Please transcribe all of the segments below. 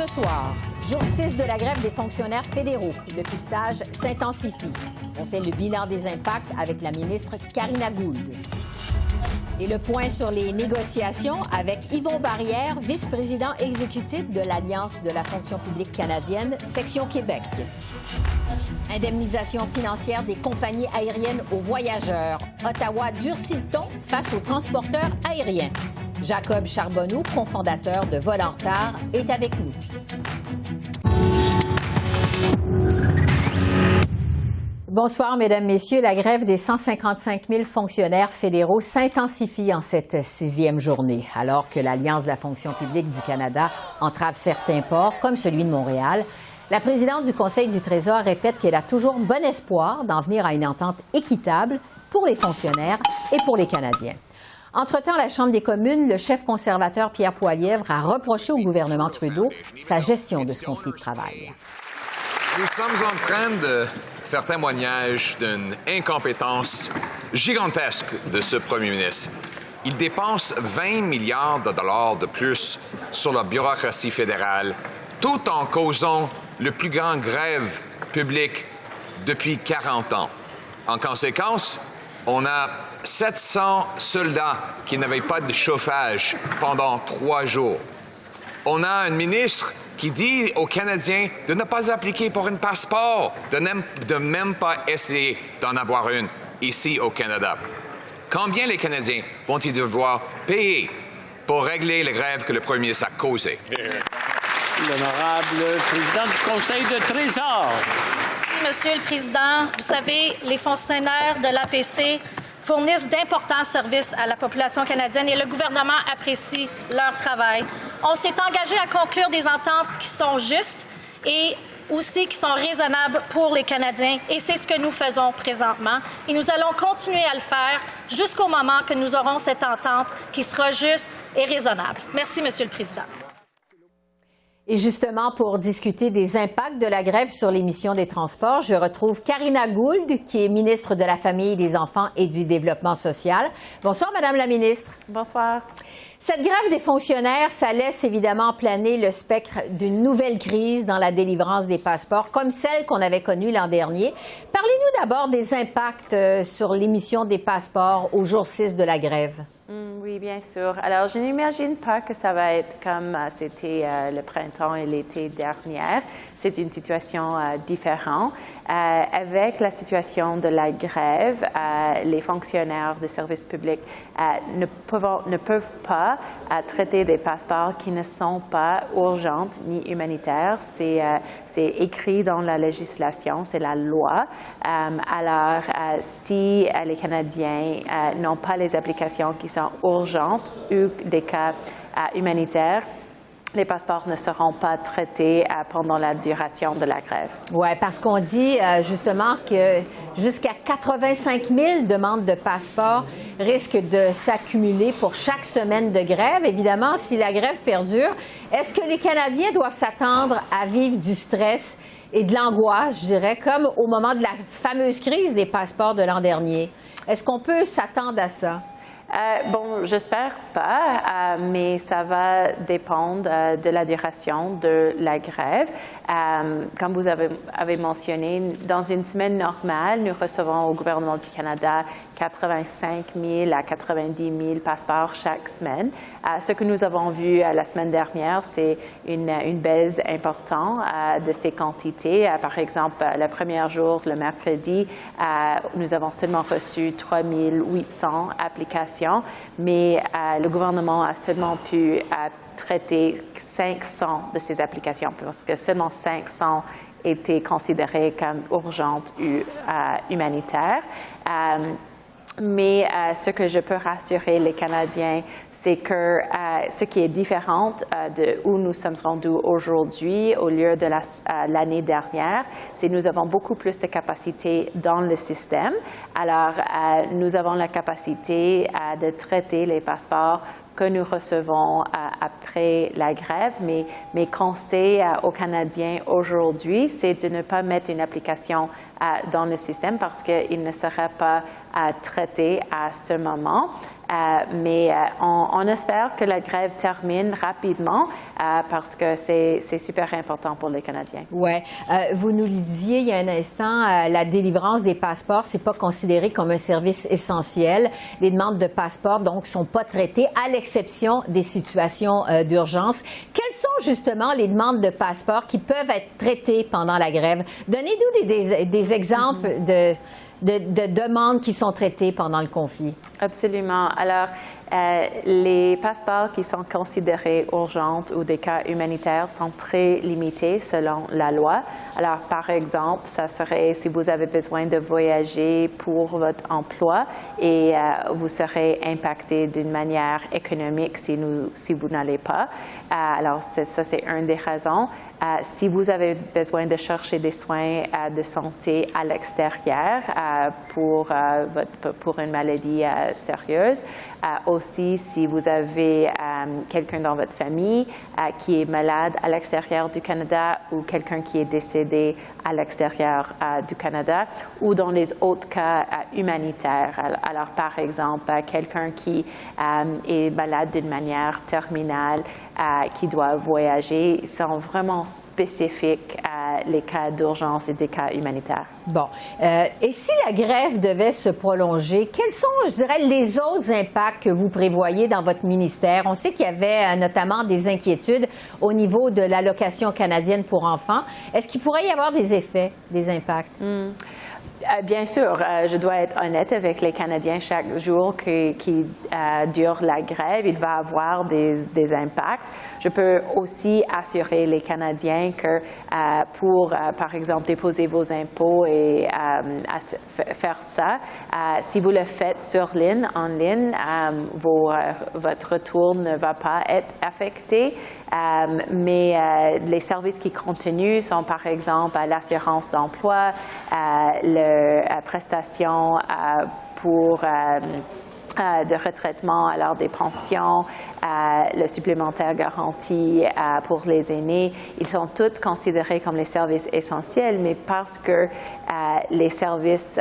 Ce soir, jour 6 de la grève des fonctionnaires fédéraux. Le piquetage s'intensifie. On fait le bilan des impacts avec la ministre Karina Gould. Et le point sur les négociations avec Yvon Barrière, vice-président exécutif de l'Alliance de la fonction publique canadienne, section Québec. Indemnisation financière des compagnies aériennes aux voyageurs. Ottawa durcit le ton face aux transporteurs aériens. Jacob Charbonneau, cofondateur de Vol en retard, est avec nous. Bonsoir, Mesdames, Messieurs. La grève des 155 000 fonctionnaires fédéraux s'intensifie en cette 6e journée, alors que l'Alliance de la fonction publique du Canada entrave certains ports, comme celui de Montréal. La présidente du Conseil du Trésor répète qu'elle a toujours bon espoir d'en venir à une entente équitable pour les fonctionnaires et pour les Canadiens. Entre-temps, à la Chambre des communes, le chef conservateur Pierre Poilievre a reproché au gouvernement Trudeau sa gestion de ce conflit de travail. Nous sommes en train de faire témoignage d'une incompétence gigantesque de ce premier ministre. Il dépense 20 milliards de dollars de plus sur la bureaucratie fédérale, tout en causant le plus grand grève publique depuis 40 ans. En conséquence, on a 700 soldats qui n'avaient pas de chauffage pendant 3 jours. On a un ministre qui dit aux Canadiens de ne pas appliquer pour un passeport, de même pas essayer d'en avoir une ici au Canada. Combien les Canadiens vont-ils devoir payer pour régler les grèves que le premier ministre a causées? L'honorable président du Conseil de Trésor. Monsieur le Président, vous savez, les fonctionnaires de l'APC fournissent d'importants services à la population canadienne et le gouvernement apprécie leur travail. On s'est engagé à conclure des ententes qui sont justes et aussi qui sont raisonnables pour les Canadiens, et c'est ce que nous faisons présentement. Et nous allons continuer à le faire jusqu'au moment que nous aurons cette entente qui sera juste et raisonnable. Merci, Monsieur le Président. Et justement, pour discuter des impacts de la grève sur les missions des transports, je retrouve Karina Gould, qui est ministre de la Famille, des Enfants et du Développement social. Bonsoir, Madame la ministre. Bonsoir. Cette grève des fonctionnaires, ça laisse évidemment planer le spectre d'une nouvelle crise dans la délivrance des passeports, comme celle qu'on avait connue l'an dernier. Parlez-nous d'abord des impacts sur l'émission des passeports au jour 6 de la grève. Oui, bien sûr. Alors, je n'imagine pas que ça va être comme c'était le printemps et l'été dernier. C'est une situation différente. Avec la situation de la grève, les fonctionnaires de services publics ne peuvent pas traiter des passeports qui ne sont pas urgents ni humanitaires. C'est écrit dans la législation, c'est la loi. Alors, si les Canadiens n'ont pas les applications qui sont urgentes ou des cas humanitaires, les passeports ne seront pas traités pendant la duration de la grève. Oui, parce qu'on dit justement que jusqu'à 85 000 demandes de passeports risquent de s'accumuler pour chaque semaine de grève. Évidemment, si la grève perdure, est-ce que les Canadiens doivent s'attendre à vivre du stress et de l'angoisse, je dirais, comme au moment de la fameuse crise des passeports de l'an dernier? Est-ce qu'on peut s'attendre à ça? Bon, j'espère pas, mais ça va dépendre de la duration de la grève. Comme vous avez mentionné, dans une semaine normale, nous recevons au gouvernement du Canada 85 000 à 90 000 passeports chaque semaine. Ce que nous avons vu la semaine dernière, c'est une baisse importante de ces quantités. Par exemple, le premier jour, le mercredi, nous avons seulement reçu 3 800 applications. Mais le gouvernement a seulement pu traiter 500 de ces applications parce que seulement 500 étaient considérées comme urgentes ou humanitaires. Mais ce que je peux rassurer les Canadiens, c'est que ce qui est différent de où nous sommes rendus aujourd'hui au lieu de l'année dernière, c'est que nous avons beaucoup plus de capacité dans le système. Alors, nous avons la capacité de traiter les passeports que nous recevons après la grève, mais mes conseils aux Canadiens aujourd'hui, c'est de ne pas mettre une application dans le système parce qu'il ne sera pas traiter à ce moment. Mais on espère que la grève termine rapidement parce que c'est super important pour les Canadiens. Oui. Vous nous le disiez il y a un instant, la délivrance des passeports, c'est pas considéré comme un service essentiel. Les demandes de passeports, donc, sont pas traitées à l'exception des situations d'urgence. Quelles sont justement les demandes de passeports qui peuvent être traitées pendant la grève? Donnez-nous des exemples de demandes qui sont traitées pendant le conflit. Absolument. Alors, les passeports qui sont considérés urgents ou des cas humanitaires sont très limités selon la loi. Alors, par exemple, ça serait si vous avez besoin de voyager pour votre emploi et vous serez impacté d'une manière économique si vous n'allez pas. Alors, ça, c'est une des raisons. Si vous avez besoin de chercher des soins de santé à l'extérieur pour une maladie sérieuse, aussi si vous avez quelqu'un dans votre famille qui est malade à l'extérieur du Canada ou quelqu'un qui est décédé à l'extérieur du Canada ou dans les autres cas humanitaires. Alors, par exemple, quelqu'un qui est malade d'une manière terminale, qui doit voyager, sont vraiment spécifiques les cas d'urgence et des cas humanitaires. Bon. Et si la grève devait se prolonger, quels sont, je dirais, les autres impacts que vous prévoyez dans votre ministère? On sait qu'il y avait notamment des inquiétudes au niveau de l'allocation canadienne pour enfants. Est-ce qu'il pourrait y avoir des effets, des impacts? Bien sûr, je dois être honnête avec les Canadiens. Chaque jour qui dure la grève, il va avoir des impacts. Je peux aussi assurer les Canadiens que pour, par exemple, déposer vos impôts et faire ça, si vous le faites en ligne, votre retour ne va pas être affecté. Mais les services qui continuent sont, par exemple, l'assurance d'emploi, la prestation pour de retraitement, alors des pensions, le supplémentaire garanti pour les aînés. Ils sont tous considérés comme les services essentiels, mais parce que les services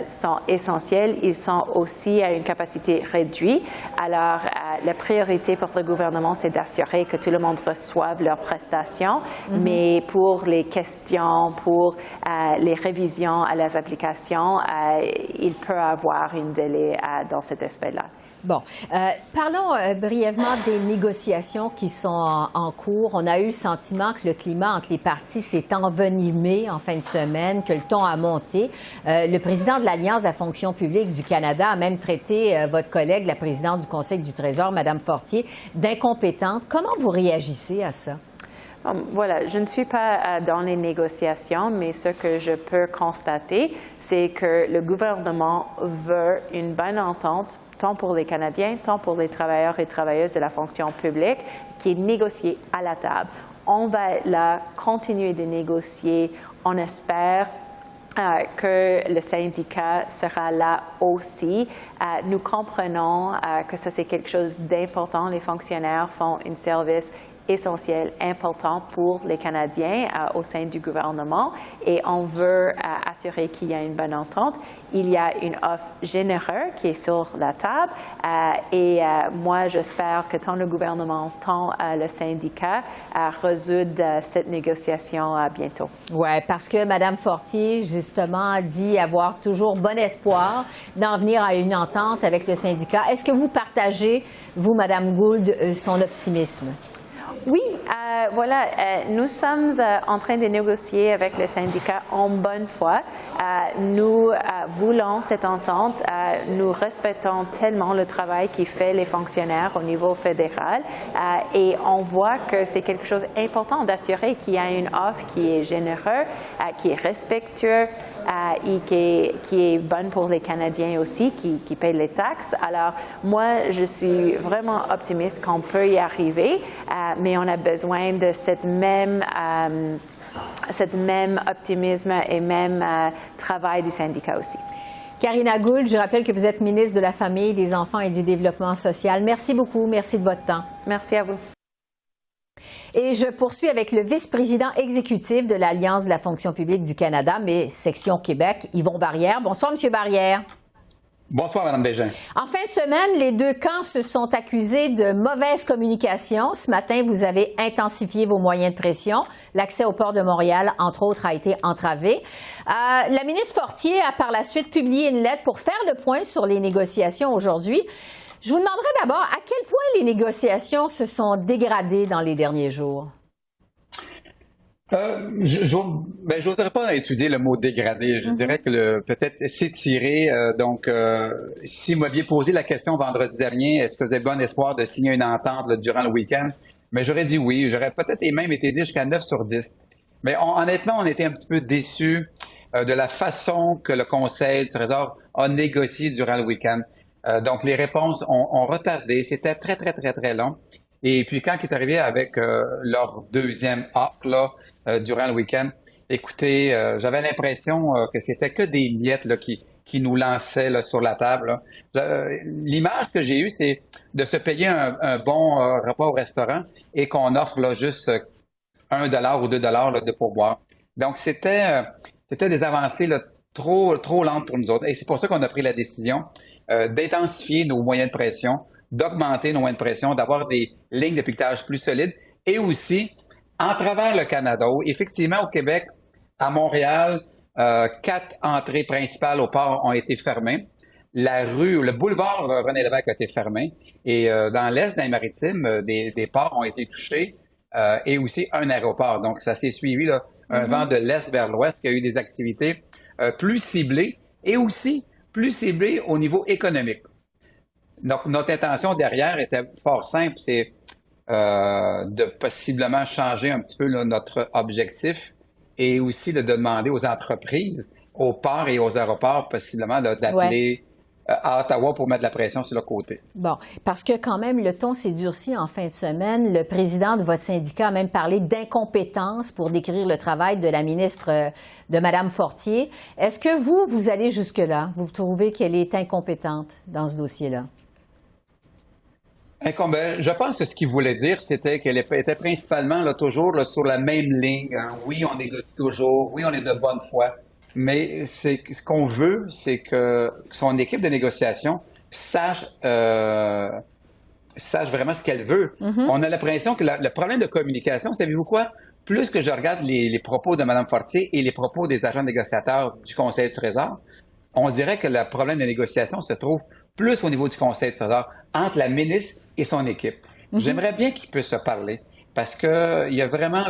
sont essentiels, ils sont aussi à une capacité réduite. Alors, la priorité pour le gouvernement, c'est d'assurer que tout le monde reçoive leurs prestations, mais pour les questions, pour les révisions à les applications, il peut y avoir un délai dans cet aspect-là. Bon. Parlons brièvement des négociations qui sont en cours. On a eu le sentiment que le climat entre les partis s'est envenimé en fin de semaine, que le ton a monté. Le président de l'Alliance de la fonction publique du Canada a même traité votre collègue, la présidente du Conseil du Trésor, Mme Fortier, d'incompétente. Comment vous réagissez à ça? Voilà, je ne suis pas dans les négociations, mais ce que je peux constater, c'est que le gouvernement veut une bonne entente, tant pour les Canadiens, tant pour les travailleurs et travailleuses de la fonction publique, qui est négociée à la table. On va là continuer de négocier. On espère que le syndicat sera là aussi. Nous comprenons que ça, c'est quelque chose d'important. Les fonctionnaires font un service essentiel, important pour les Canadiens au sein du gouvernement et on veut assurer qu'il y a une bonne entente. Il y a une offre généreuse qui est sur la table et moi, j'espère que tant le gouvernement, tant le syndicat résoudre cette négociation bientôt. Oui, parce que Mme Fortier, justement, dit avoir toujours bon espoir d'en venir à une entente avec le syndicat. Est-ce que vous partagez, vous, Mme Gould, son optimisme? Oui, voilà, nous sommes en train de négocier avec le syndicat en bonne foi. Nous voulons cette entente. Nous respectons tellement le travail qui fait les fonctionnaires au niveau fédéral et on voit que c'est quelque chose d'important d'assurer qu'il y a une offre qui est généreuse, qui est respectueuse et qui est bonne pour les Canadiens aussi, qui payent les taxes. Alors, moi, je suis vraiment optimiste qu'on peut y arriver, mais on a besoin de cette même optimisme et même travail du syndicat aussi. Karina Gould, je rappelle que vous êtes ministre de la Famille, des Enfants et du Développement social. Merci beaucoup. Merci de votre temps. Merci à vous. Et je poursuis avec le vice-président exécutif de l'Alliance de la fonction publique du Canada, mais section Québec, Yvon Barrière. Bonsoir, M. Barrière. Bonsoir, Mme Bégin. En fin de semaine, les deux camps se sont accusés de mauvaise communication. Ce matin, vous avez intensifié vos moyens de pression. L'accès au port de Montréal, entre autres, a été entravé. La ministre Fortier a par la suite publié une lettre pour faire le point sur les négociations aujourd'hui. Je vous demanderai d'abord à quel point les négociations se sont dégradées dans les derniers jours. Je n'oserais pas étudier le mot dégradé. Je dirais que peut-être s'étirer. Si vous m'aviez posé la question vendredi dernier, est-ce que vous avez bon espoir de signer une entente durant le week-end? Mais j'aurais dit oui. J'aurais peut-être et même été dit jusqu'à 9 sur 10. Mais honnêtement, on était un petit peu déçus de la façon que le Conseil du Trésor a négocié durant le week-end. Donc, les réponses ont retardé. C'était très, très, très, très long. Et puis, quand ils est arrivé avec leur deuxième offre durant le week-end, écoutez, j'avais l'impression que c'était que des miettes qui nous lançaient sur la table. L'image que j'ai eue, c'est de se payer un bon repas au restaurant et qu'on offre juste $1 ou $2 de pourboire. Donc, c'était des avancées trop lentes pour nous autres. Et c'est pour ça qu'on a pris la décision d'intensifier nos moyens de pression, d'augmenter nos moyens de pression, d'avoir des lignes de piquetage plus solides et aussi, en travers le Canada, effectivement, au Québec, à Montréal, 4 entrées principales au port ont été fermées. Le boulevard René-Lévesque a été fermé et dans l'est des Maritimes, des ports ont été touchés et aussi un aéroport. Donc, ça s'est suivi, un vent de l'est vers l'ouest qui a eu des activités plus ciblées et aussi plus ciblées au niveau économique. Donc, notre intention derrière était fort simple, c'est de possiblement changer un petit peu notre objectif et aussi de demander aux entreprises, aux ports et aux aéroports possiblement d'appeler à Ottawa pour mettre de la pression sur le côté. Bon, parce que quand même, le ton s'est durci en fin de semaine. Le président de votre syndicat a même parlé d'incompétence pour décrire le travail de la ministre de Mme Fortier. Est-ce que vous allez jusque-là? Vous trouvez qu'elle est incompétente dans ce dossier-là? Je pense que ce qu'il voulait dire, c'était qu'elle était principalement toujours sur la même ligne. Oui, on négocie toujours. Oui, on est de bonne foi. Mais ce qu'on veut, c'est que son équipe de négociation sache vraiment ce qu'elle veut. On a l'impression que le problème de communication, savez-vous quoi? Plus que je regarde les propos de Mme Fortier et les propos des agents négociateurs du Conseil du Trésor, on dirait que le problème de négociation se trouve plus au niveau du Conseil du Trésor, entre la ministre et son équipe. J'aimerais bien qu'ils puissent se parler, parce qu'il y a vraiment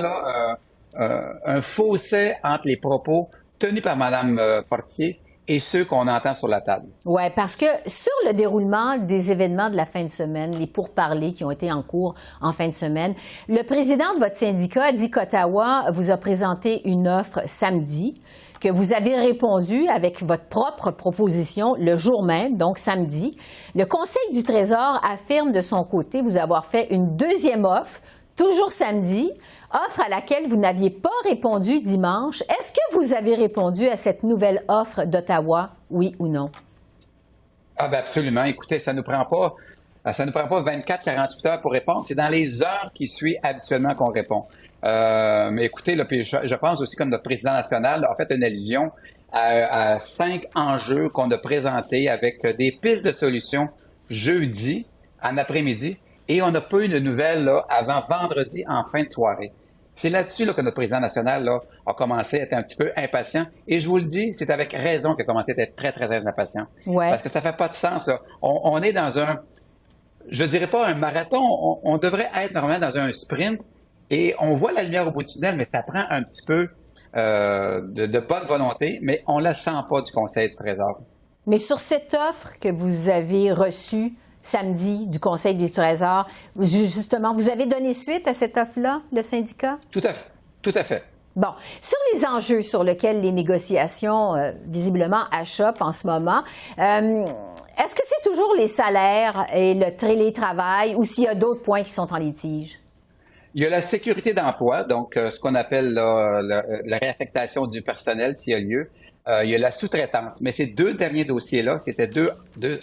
un fossé entre les propos tenus par Mme Fortier et ceux qu'on entend sur la table. Oui, parce que sur le déroulement des événements de la fin de semaine, les pourparlers qui ont été en cours en fin de semaine, le président de votre syndicat a dit qu'Ottawa vous a présenté une offre samedi, que vous avez répondu avec votre propre proposition le jour même, donc samedi. Le Conseil du Trésor affirme de son côté vous avoir fait une deuxième offre, toujours samedi, offre à laquelle vous n'aviez pas répondu dimanche. Est-ce que vous avez répondu à cette nouvelle offre d'Ottawa, oui ou non? Absolument. Écoutez, ça nous prend pas 24-48 heures pour répondre. C'est dans les heures qui suivent habituellement qu'on répond. Mais écoutez, puis je pense aussi que notre président national a fait une allusion à 5 enjeux qu'on a présentés avec des pistes de solutions jeudi en après-midi et on n'a pas eu de nouvelles avant vendredi en fin de soirée. C'est là-dessus que notre président national a commencé à être un petit peu impatient. Et je vous le dis, c'est avec raison qu'il a commencé à être très, très, très impatient. Ouais. Parce que ça fait pas de sens. On est dans je dirais pas un marathon, on devrait être normalement dans un sprint. Et on voit la lumière au bout du tunnel, mais ça prend un petit peu de bonne volonté, mais on ne la sent pas du Conseil du Trésor. Mais sur cette offre que vous avez reçue samedi du Conseil du Trésor, justement, vous avez donné suite à cette offre-là, le syndicat? Tout à fait. Bon, sur les enjeux sur lesquels les négociations, visiblement, achoppent en ce moment, est-ce que c'est toujours les salaires et le télétravail ou s'il y a d'autres points qui sont en litige? Il y a la sécurité d'emploi, donc ce qu'on appelle la réaffectation du personnel s'il y a lieu. Il y a la sous-traitance. Mais ces deux derniers dossiers-là, c'était deux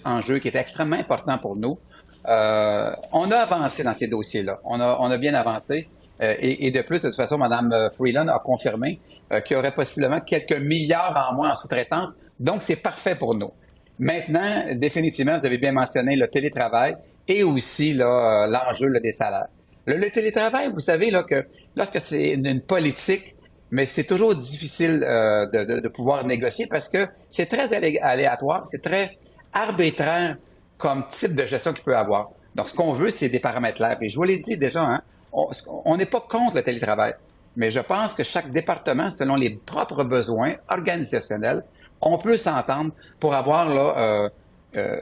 enjeux qui étaient extrêmement importants pour nous. On a avancé dans ces dossiers-là. On a bien avancé. Et de plus, de toute façon, Mme Freeland a confirmé qu'il y aurait possiblement quelques milliards en moins en sous-traitance. Donc, c'est parfait pour nous. Maintenant, définitivement, vous avez bien mentionné le télétravail et aussi l'enjeu des salaires. Le télétravail, vous savez là, que lorsque c'est une politique, mais c'est toujours difficile de pouvoir négocier parce que c'est très aléatoire, c'est très arbitraire comme type de gestion qu'il peut avoir. Donc, ce qu'on veut, c'est des paramètres clairs. Et je vous l'ai dit déjà, hein, on n'est pas contre le télétravail, mais je pense que chaque département, selon les propres besoins organisationnels, on peut s'entendre pour avoir là,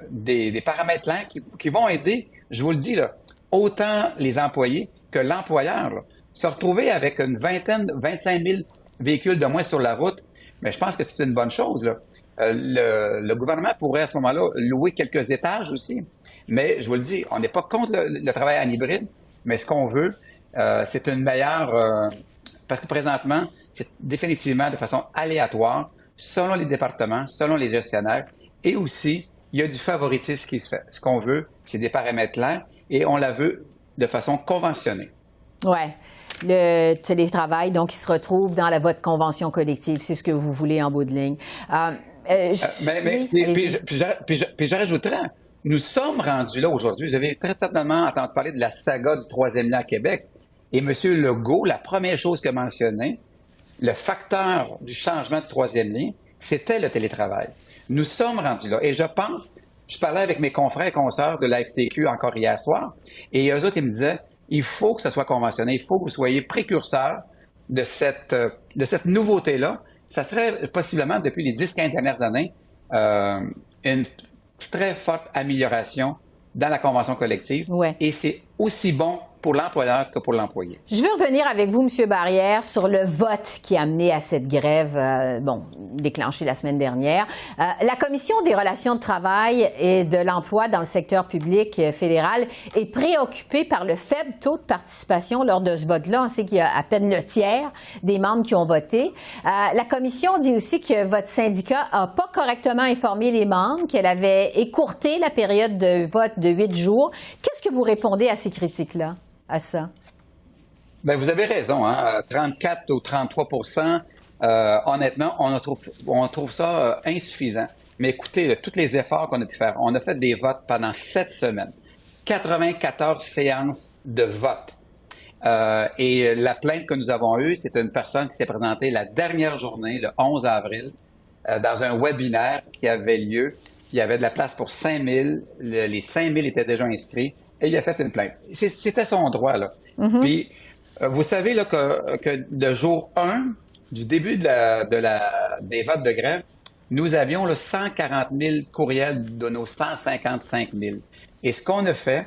des paramètres clairs qui vont aider, je vous le dis, là, autant les employés que l'employeur. Là, se retrouver avec une 25 000 véhicules de moins sur la route, mais je pense que c'est une bonne chose. Là. Le gouvernement pourrait à ce moment-là louer quelques étages aussi. Mais je vous le dis, on n'est pas contre le travail en hybride, mais ce qu'on veut, c'est une meilleure... parce que présentement, c'est définitivement de façon aléatoire, selon les départements, selon les gestionnaires, et aussi, il y a du favoritisme qui se fait. Ce qu'on veut, c'est des paramètres clairs, et on la veut de façon conventionnée. Oui. Le télétravail, donc, il se retrouve dans votre convention collective. C'est ce que vous voulez en bout de ligne. Puis je rajouterais, nous sommes rendus là aujourd'hui. Vous avez très certainement entendu parler de la saga du troisième lien à Québec. Et M. Legault, la première chose qu'il a mentionné, le facteur du changement de troisième lien, c'était le télétravail. Nous sommes rendus là. Et je pense, je parlais avec mes confrères et consoeurs de la FTQ encore hier soir, et eux autres, ils me disaient, il faut que ce soit conventionné, il faut que vous soyez précurseurs de cette nouveauté-là. Ça serait possiblement, depuis les 10-15 dernières années, une très forte amélioration dans la convention collective. Ouais. Et c'est aussi bon pour l'employeur que pour l'employé. Je veux revenir avec vous, M. Barrière, sur le vote qui a amené à cette grève, déclenchée la semaine dernière. La Commission des relations de travail et de l'emploi dans le secteur public fédéral est préoccupée par le faible taux de participation lors de ce vote-là. On sait qu'il y a à peine le tiers des membres qui ont voté. La Commission dit aussi que votre syndicat n'a pas correctement informé les membres, qu'elle avait écourté la période de vote de 8 jours. Qu'est-ce que vous répondez à ces critiques-là? À ça? Bien, vous avez raison, hein? 34 ou 33 honnêtement, on trouve ça insuffisant. Mais écoutez, tous les efforts qu'on a pu faire, on a fait des votes pendant 7 semaines. 94 séances de vote. Et la plainte que nous avons eue, c'est une personne qui s'est présentée la dernière journée, le 11 avril, dans un webinaire qui avait lieu. Il y avait de la place pour 5 000. Les 5 000 étaient déjà inscrits. Et il a fait une plainte. C'était son droit, là. Mm-hmm. Puis, vous savez là, que de jour 1, du début des votes de grève, nous avions là, 140 000 courriels de nos 155 000. Et ce qu'on a fait,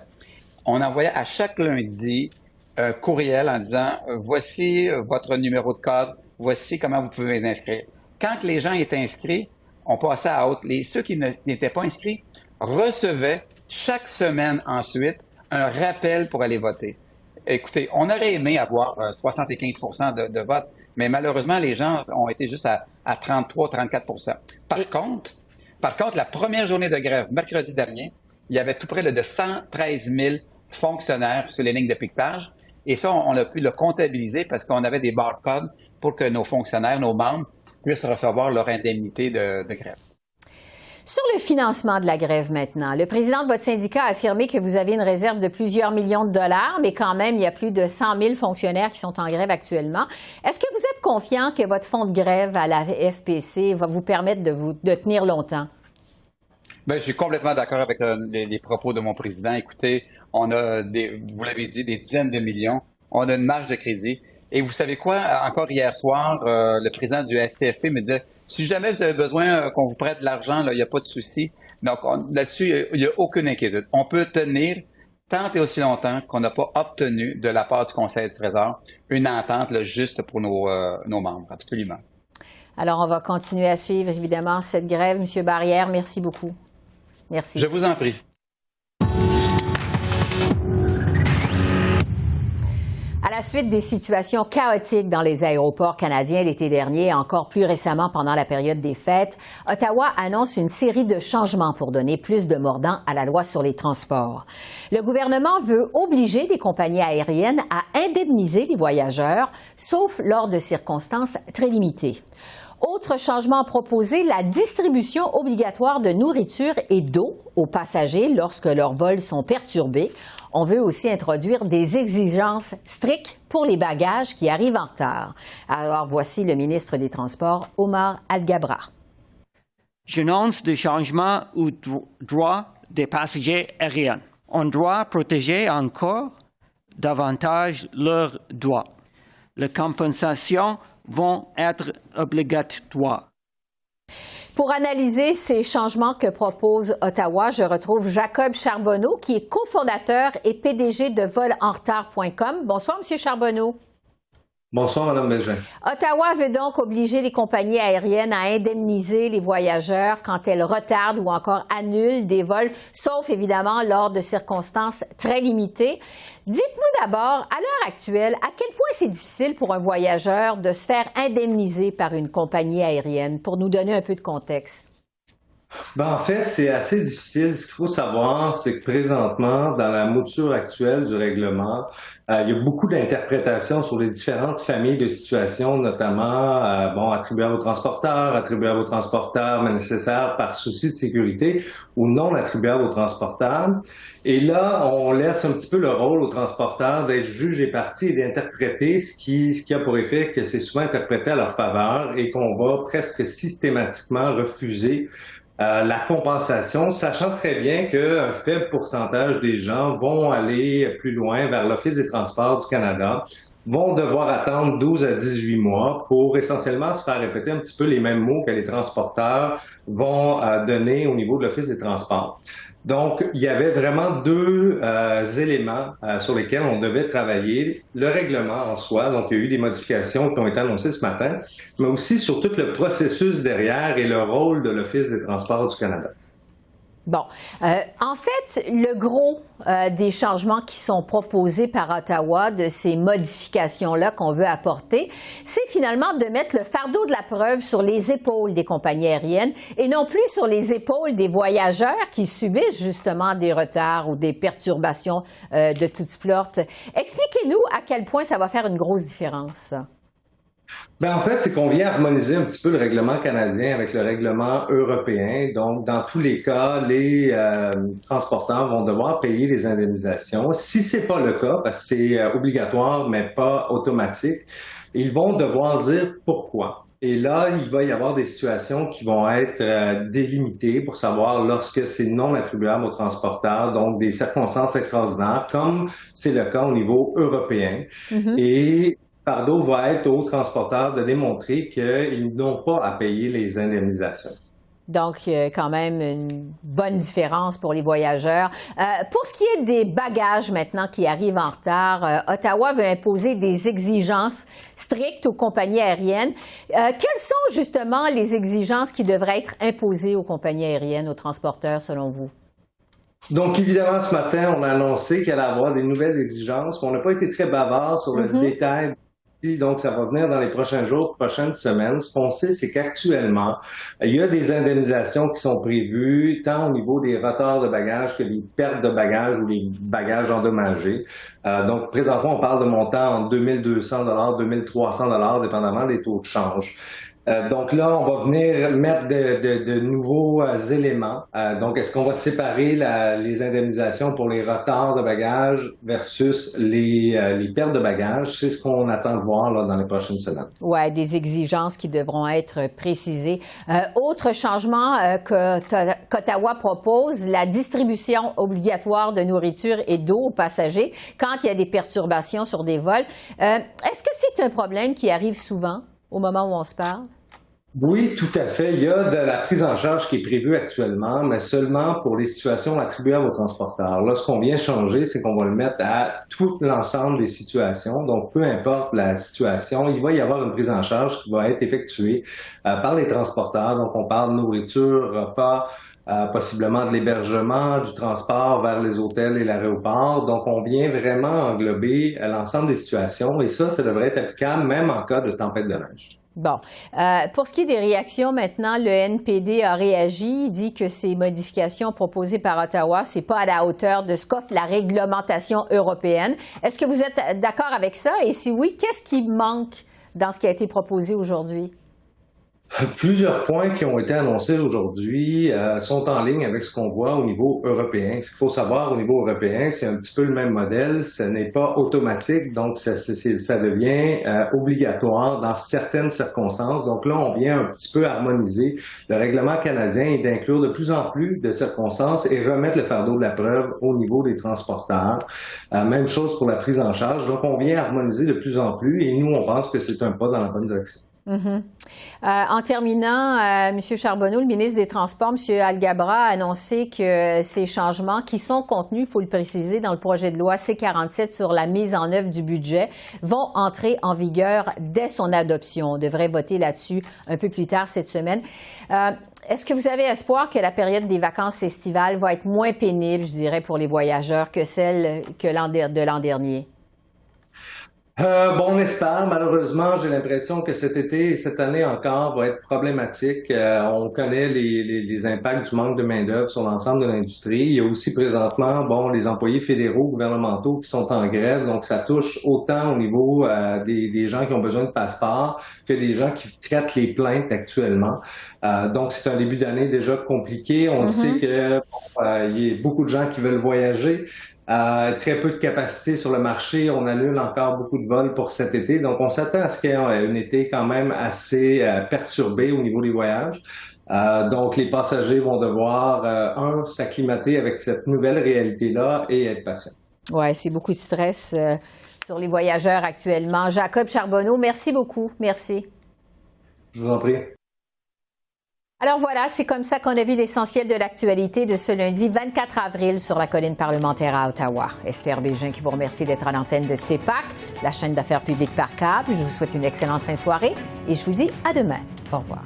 on envoyait à chaque lundi un courriel en disant « Voici votre numéro de code, voici comment vous pouvez les inscrire ». Quand les gens étaient inscrits, on passait à autre. Ceux qui n'étaient pas inscrits recevaient chaque semaine ensuite un rappel pour aller voter. Écoutez, on aurait aimé avoir 75 de vote, mais malheureusement, les gens ont été juste à 33-34 Par contre, la première journée de grève, mercredi dernier, il y avait tout près de 113 000 fonctionnaires sur les lignes de piquetage. Et ça, on a pu le comptabiliser parce qu'on avait des barcodes pour que nos fonctionnaires, nos membres, puissent recevoir leur indemnité de grève. Sur le financement de la grève maintenant, le président de votre syndicat a affirmé que vous avez une réserve de plusieurs millions de dollars, mais quand même, il y a plus de 100 000 fonctionnaires qui sont en grève actuellement. Est-ce que vous êtes confiant que votre fonds de grève à la FPC va vous permettre de tenir longtemps? Bien, je suis complètement d'accord avec les propos de mon président. Écoutez, on a, vous l'avez dit, des dizaines de millions. On a une marge de crédit. Et vous savez quoi? Encore hier soir, le président du STFP me disait si jamais vous avez besoin qu'on vous prête de l'argent, il n'y a pas de souci. Donc, là-dessus, il n'y a aucune inquiétude. On peut tenir tant et aussi longtemps qu'on n'a pas obtenu de la part du Conseil du Trésor une entente là, juste pour nos membres. Absolument. Alors, on va continuer à suivre, évidemment, cette grève. M. Barrière, merci beaucoup. Merci. Je vous en prie. À la suite des situations chaotiques dans les aéroports canadiens l'été dernier et encore plus récemment pendant la période des fêtes, Ottawa annonce une série de changements pour donner plus de mordant à la loi sur les transports. Le gouvernement veut obliger les compagnies aériennes à indemniser les voyageurs, sauf lors de circonstances très limitées. Autre changement proposé, la distribution obligatoire de nourriture et d'eau aux passagers lorsque leurs vols sont perturbés. On veut aussi introduire des exigences strictes pour les bagages qui arrivent en retard. Alors, voici le ministre des Transports, Omar Al-Gabra. J'annonce des changements aux droits des passagers aériens. On doit protéger encore davantage leurs droits. Les compensations vont être obligatoires. Pour analyser ces changements que propose Ottawa, je retrouve Jacob Charbonneau, qui est cofondateur et PDG de volenretard.com. Bonsoir, M. Charbonneau. Bonsoir, Mme Bégin. Ottawa veut donc obliger les compagnies aériennes à indemniser les voyageurs quand elles retardent ou encore annulent des vols, sauf évidemment lors de circonstances très limitées. Dites-nous d'abord, à l'heure actuelle, à quel point c'est difficile pour un voyageur de se faire indemniser par une compagnie aérienne, pour nous donner un peu de contexte? En fait, c'est assez difficile. Ce qu'il faut savoir, c'est que présentement, dans la mouture actuelle du règlement, il y a beaucoup d'interprétations sur les différentes familles de situations, notamment attribuées à vos transporteurs, mais nécessaires par souci de sécurité, ou non attribuées à vos transporteurs. Et là, on laisse un petit peu le rôle aux transporteurs d'être juge et partie et d'interpréter ce qui a pour effet que c'est souvent interprété à leur faveur et qu'on va presque systématiquement refuser la compensation, sachant très bien qu'un faible pourcentage des gens vont aller plus loin vers l'Office des transports du Canada, vont devoir attendre 12 à 18 mois pour essentiellement se faire répéter un petit peu les mêmes mots que les transporteurs vont donner au niveau de l'Office des transports. Donc, il y avait vraiment deux éléments sur lesquels on devait travailler. Le règlement en soi, donc il y a eu des modifications qui ont été annoncées ce matin, mais aussi sur tout le processus derrière et le rôle de l'Office des transports du Canada. Bon. En fait, le gros des changements qui sont proposés par Ottawa, de ces modifications-là qu'on veut apporter, c'est finalement de mettre le fardeau de la preuve sur les épaules des compagnies aériennes et non plus sur les épaules des voyageurs qui subissent justement des retards ou des perturbations de toutes sortes. Expliquez-nous à quel point ça va faire une grosse différence, ça. En fait, c'est qu'on vient harmoniser un petit peu le règlement canadien avec le règlement européen. Donc, dans tous les cas, les transporteurs vont devoir payer les indemnisations. Si c'est pas le cas, parce que c'est obligatoire, mais pas automatique, ils vont devoir dire pourquoi. Et là, il va y avoir des situations qui vont être délimitées pour savoir lorsque c'est non attribuable aux transporteurs, donc des circonstances extraordinaires, comme c'est le cas au niveau européen. Mm-hmm. Et fardeau va être aux transporteurs de démontrer qu'ils n'ont pas à payer les indemnisations. Donc, il y a quand même une bonne différence pour les voyageurs. Pour ce qui est des bagages maintenant qui arrivent en retard, Ottawa veut imposer des exigences strictes aux compagnies aériennes. Quelles sont justement les exigences qui devraient être imposées aux compagnies aériennes, aux transporteurs, selon vous? Donc, évidemment, ce matin, on a annoncé qu'il allait y avoir des nouvelles exigences. On n'a pas été très bavard sur le détail. Donc, ça va venir dans les prochains jours, prochaines semaines. Ce qu'on sait, c'est qu'actuellement, il y a des indemnisations qui sont prévues, tant au niveau des retards de bagages que les pertes de bagages ou les bagages endommagés. Donc, présentement, on parle de montants en 2200 $, 2300 $, dépendamment des taux de change. Donc là, on va venir mettre de nouveaux éléments. Donc, est-ce qu'on va séparer les indemnisations pour les retards de bagages versus les pertes de bagages? C'est ce qu'on attend de voir là, dans les prochaines semaines. Oui, des exigences qui devront être précisées. Autre changement qu'Ottawa propose, la distribution obligatoire de nourriture et d'eau aux passagers quand il y a des perturbations sur des vols. Est-ce que c'est un problème qui arrive souvent au moment où on se parle? Oui, tout à fait. Il y a de la prise en charge qui est prévue actuellement, mais seulement pour les situations attribuées à vos transporteurs. Là, ce qu'on vient changer, c'est qu'on va le mettre à tout l'ensemble des situations. Donc, peu importe la situation, il va y avoir une prise en charge qui va être effectuée par les transporteurs. Donc, on parle de nourriture, repas, possiblement de l'hébergement, du transport vers les hôtels et l'aéroport. Donc, on vient vraiment englober l'ensemble des situations et ça devrait être applicable même en cas de tempête de neige. Bon. Pour ce qui est des réactions maintenant, le NPD a réagi. Il dit que ces modifications proposées par Ottawa, c'est pas à la hauteur de ce qu'offre la réglementation européenne. Est-ce que vous êtes d'accord avec ça? Et si oui, qu'est-ce qui manque dans ce qui a été proposé aujourd'hui? Plusieurs points qui ont été annoncés aujourd'hui sont en ligne avec ce qu'on voit au niveau européen. Ce qu'il faut savoir au niveau européen, c'est un petit peu le même modèle. Ce n'est pas automatique, donc ça devient obligatoire dans certaines circonstances. Donc là, on vient un petit peu harmoniser le règlement canadien et d'inclure de plus en plus de circonstances et remettre le fardeau de la preuve au niveau des transporteurs. Même chose pour la prise en charge. Donc on vient harmoniser de plus en plus et nous, on pense que c'est un pas dans la bonne direction. En terminant, M. Charbonneau, le ministre des Transports, M. Alghabra, a annoncé que ces changements qui sont contenus, il faut le préciser, dans le projet de loi C-47 sur la mise en œuvre du budget vont entrer en vigueur dès son adoption. On devrait voter là-dessus un peu plus tard cette semaine. Est-ce que vous avez espoir que la période des vacances estivales va être moins pénible, je dirais, pour les voyageurs que celle de l'an dernier? On espère. Malheureusement, j'ai l'impression que cet été et cette année encore va être problématique. On connaît les impacts du manque de main-d'œuvre sur l'ensemble de l'industrie. Il y a aussi présentement, les employés fédéraux, gouvernementaux qui sont en grève. Donc, ça touche autant au niveau des gens qui ont besoin de passeport que des gens qui traitent les plaintes actuellement. Donc, c'est un début d'année déjà compliqué. On sait que il y a beaucoup de gens qui veulent voyager. Très peu de capacité sur le marché. On annule encore beaucoup de vols pour cet été. Donc, on s'attend à ce qu'il y ait un été quand même assez perturbé au niveau des voyages. Donc, les passagers vont devoir, s'acclimater avec cette nouvelle réalité-là et être patients. Oui, c'est beaucoup de stress sur les voyageurs actuellement. Jacob Charbonneau, merci beaucoup. Merci. Je vous en prie. Alors voilà, c'est comme ça qu'on a vu l'essentiel de l'actualité de ce lundi 24 avril sur la colline parlementaire à Ottawa. Esther Bégin qui vous remercie d'être à l'antenne de CEPAC, la chaîne d'affaires publiques par câble. Je vous souhaite une excellente fin de soirée et je vous dis à demain. Au revoir.